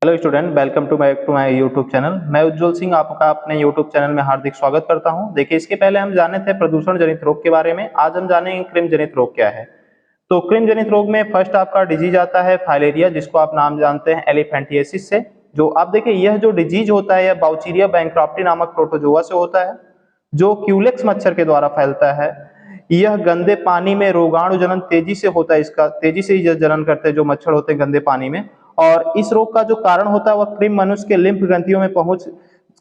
Hello student, welcome to my YouTube channel. मैं उज्जवल सिंह आपका अपने यूट्यूब चैनल में हार्दिक स्वागत करता हूं। देखिए, इसके पहले हम जाने थे प्रदूषण जनित रोग के बारे में। आज हम जानेंगे कृमि जनित रोग क्या है। तो कृमि जनित रोग में फर्स्ट आपका डिजीज आता है फाइलेरिया, जिसको आप नाम जानते हैं एलिफेंटिएसिस से। जो आप देखिए, यह जो डिजीज होता है यह बाउचीरिया बैंक्रॉप्टी नामक प्रोटोजोआ से होता है, जो क्यूलेक्स मच्छर के द्वारा फैलता है। यह गंदे पानी में रोगाणु जनन तेजी से होता है, इसका तेजी से ही जनन करते हैं जो मच्छर होते हैं गंदे पानी में। और इस रोग का जो कारण होता है वह कृमि मनुष्य के लिम्फ ग्रंथियों में पहुंच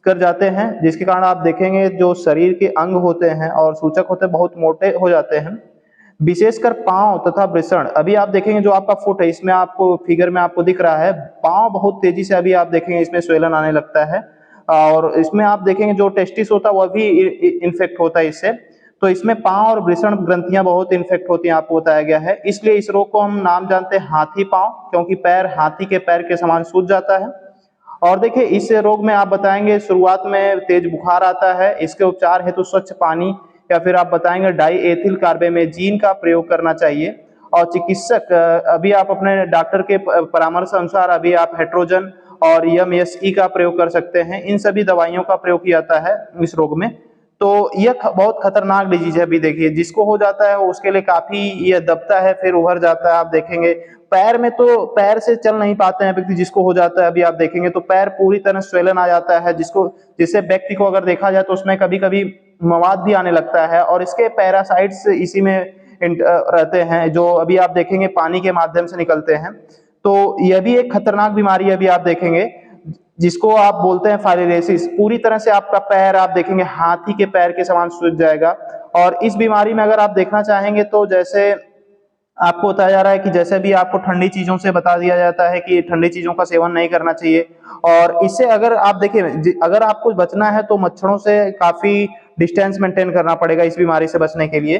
कर जाते हैं, जिसके कारण आप देखेंगे जो शरीर के अंग होते हैं और सूचक होते हैं बहुत मोटे हो जाते हैं, विशेषकर पांव तथा वृषण। अभी आप देखेंगे जो आपका फुट है, इसमें आपको फिगर में आपको दिख रहा है, पांव बहुत तेजी से अभी आप देखेंगे इसमें स्वेलन आने लगता है। और इसमें आप देखेंगे जो टेस्टिस होता है वह भी इन्फेक्ट होता है इससे। तो इसमें पांव और वृषण ग्रंथियां बहुत इन्फेक्ट होती हैं, आपको बताया गया है। इसलिए इस रोग को हम नाम जानते हैं हाथी पांव, क्योंकि पैर हाथी के पैर के समान सूज जाता है। और देखिए, इस रोग में आप बताएंगे शुरुआत में तेज बुखार आता है। इसके उपचार हेतु स्वच्छ पानी या फिर आप बताएंगे डाई एथिल कार्बेमेजीन का प्रयोग करना चाहिए। और चिकित्सक अभी आप अपने डॉक्टर के परामर्श अनुसार अभी आप हेट्रोजन और यमएसई का प्रयोग कर सकते हैं। इन सभी दवाइयों का प्रयोग किया जाता है इस रोग में। तो यह बहुत खतरनाक डिजीज है। अभी देखिए, जिसको हो जाता है उसके लिए काफी यह दबता है, फिर उभर जाता है। आप देखेंगे पैर में तो पैर से चल नहीं पाते हैं व्यक्ति, जिसको हो जाता है अभी आप देखेंगे तो पैर पूरी तरह स्वेलन आ जाता है, जिससे व्यक्ति को अगर देखा जाए तो उसमें कभी कभी मवाद भी आने लगता है। और इसके पैरासाइट्स इसी में रहते हैं, जो अभी आप देखेंगे पानी के माध्यम से निकलते हैं। तो यह भी एक खतरनाक बीमारी है, अभी आप देखेंगे, जिसको आप बोलते हैं फाइलेरियासिस। पूरी तरह से आपका पैर आप देखेंगे हाथी के पैर के समान सूज जाएगा। और इस बीमारी में अगर आप देखना चाहेंगे तो जैसे आपको बताया जा रहा है कि जैसे भी आपको ठंडी चीजों से बता दिया जाता है कि ठंडी चीजों का सेवन नहीं करना चाहिए। और इससे अगर आप देखिए, अगर आपको बचना है तो मच्छरों से काफी डिस्टेंस मेंटेन करना पड़ेगा इस बीमारी से बचने के लिए।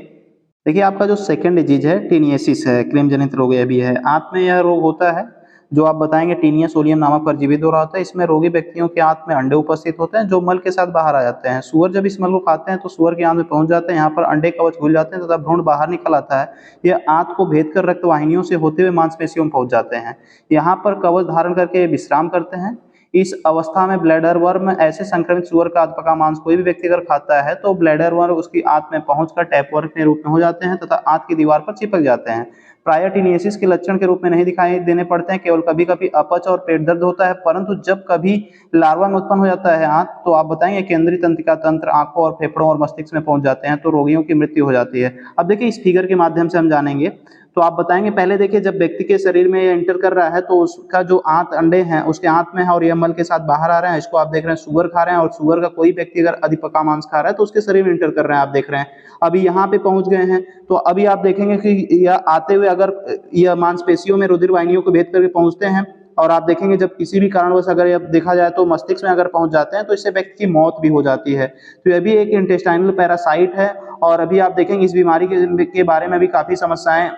देखिए, आपका जो सेकंड डिजीज है टीनियसिस है, कृमि जनित रोग यह भी है। आंत में यह रोग होता है, जो आप बताएंगे टीनिया सोलियम नामक परजीवी द्वारा होता है। इसमें रोगी व्यक्तियों के आंत में अंडे उपस्थित होते हैं जो मल के साथ बाहर आ जाते हैं। सूअर जब इस मल को खाते हैं तो सूअर के आंत में पहुंच जाते हैं, यहाँ पर अंडे कवच खुल जाते हैं तथा भ्रूण बाहर निकल आता है। यह आंत को भेद कर रक्त वाहिनियों से होते हुए मांसपेशियों में पहुंच जाते हैं। यहाँ पर कवच धारण करके विश्राम करते हैं। इस अवस्था में ब्लैडर वर्म ऐसे संक्रमित सूअर का अधपका मांस कोई भी व्यक्ति अगर खाता है तो ब्लैडर वर्म उसकी आंत में पहुंचकर टैपवर्म के रूप में हो जाते हैं तथा आंत की दीवार पर चिपक जाते हैं। प्राय टीनियसिस के लक्षण के रूप में नहीं दिखाई देने पड़ते हैं, केवल कभी कभी अपच और पेट दर्द होता है। परंतु जब कभी लार्वा में उत्पन्न हो जाता है आंत, तो आप बताएंगे केंद्रीय तंत्रिका तंत्र आंखों और फेफड़ों और मस्तिष्क में पहुंच जाते हैं, तो रोगियों की मृत्यु हो जाती है। अब देखिए, इस फिगर के माध्यम से हम जानेंगे। तो आप बताएंगे, पहले देखिए जब व्यक्ति के शरीर में एंटर कर रहा है तो उसका जो आंत अंडे हैं उसके आंत में है और ये मल के साथ बाहर आ रहे हैं। इसको आप देख रहे हैं सुअर खा रहे हैं, और सुअर का कोई व्यक्ति अगर अधिपका मांस खा रहा है तो उसके शरीर में एंटर कर रहे हैं, आप देख रहे हैं। अभी यहाँ पे पहुंच गए हैं, तो अभी आप देखेंगे कि यह आते हुए अगर यह मांसपेशियों में रुधिर वाहिनियों को भेद करके पहुंचते हैं। और आप देखेंगे जब किसी भी कारणवश अगर यह देखा जाए तो मस्तिष्क में अगर पहुंच जाते हैं तो इससे व्यक्ति की मौत भी हो जाती है। तो यह भी एक इंटेस्टाइनल पैरासाइट है। और अभी आप देखेंगे इस बीमारी के बारे में भी काफी समस्याएं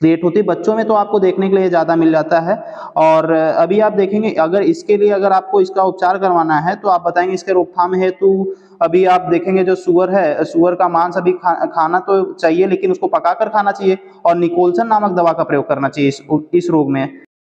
क्रिएट होती है। बच्चों में तो आपको देखने के लिए ज्यादा मिल जाता है। और अभी आप देखेंगे अगर इसके लिए अगर आपको इसका उपचार करवाना है तो आप बताएंगे इसके रोकथाम हेतु अभी आप देखेंगे जो सुअर है, सुअर का मांस अभी खाना तो चाहिए, लेकिन उसको पकाकर खाना चाहिए और निकोलसन नामक दवा का प्रयोग करना चाहिए इस रोग में।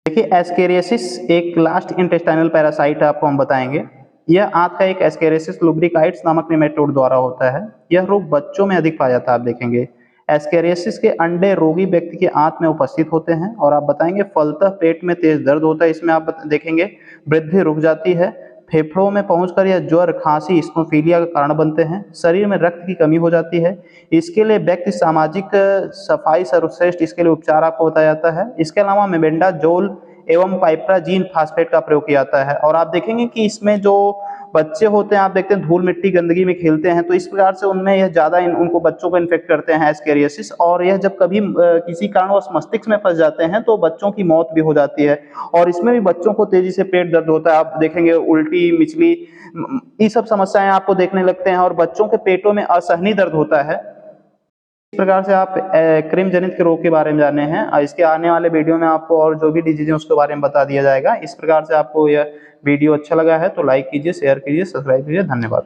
देखिए, एस्केरियासिस एक लास्ट इंटेस्टाइनल पैरासाइट आपको हम बताएंगे। यह आंत का एक एस्केरियासिस लुब्रिकाइट्स नामक नेमेटोड द्वारा होता है। यह रोग बच्चों में अधिक पाया जाता है। आप देखेंगे एस्केरियासिस के अंडे रोगी व्यक्ति के आंत में उपस्थित होते हैं और आप बताएंगे फलतः पेट में तेज दर्द होता है। इसमें आप देखेंगे वृद्धि रुक जाती है। फेफड़ों में पहुंचकर यह ज्वर, खांसी, स्नोफीलिया का कारण बनते हैं। शरीर में रक्त की कमी हो जाती है। इसके लिए व्यक्ति सामाजिक सफाई सर्वश्रेष्ठ इसके लिए उपचार आपको बताया जाता है। इसके अलावा मेबेंडाजोल एवं पाइपराजीन फास्फेट का प्रयोग किया जाता है। और आप देखेंगे कि इसमें जो बच्चे होते हैं, आप देखते हैं धूल मिट्टी गंदगी में खेलते हैं, तो इस प्रकार से उनमें यह ज्यादा उनको बच्चों को इन्फेक्ट करते हैं एस्केरियासिस। और यह जब कभी किसी कारणवश मस्तिष्क में फंस जाते हैं तो बच्चों की मौत भी हो जाती है। और इसमें भी बच्चों को तेजी से पेट दर्द होता है। आप देखेंगे उल्टी, मिचली, ये सब समस्याएं आपको देखने लगते हैं और बच्चों के पेटों में असहनीय दर्द होता है। इस प्रकार से आप कृमि जनित के रोग के बारे में जाने हैं। इसके आने वाले वीडियो में आपको और जो भी डिजीज है उसके बारे में बता दिया जाएगा। इस प्रकार से आपको यह वीडियो अच्छा लगा है तो लाइक कीजिए, शेयर कीजिए, सब्सक्राइब कीजिए। धन्यवाद।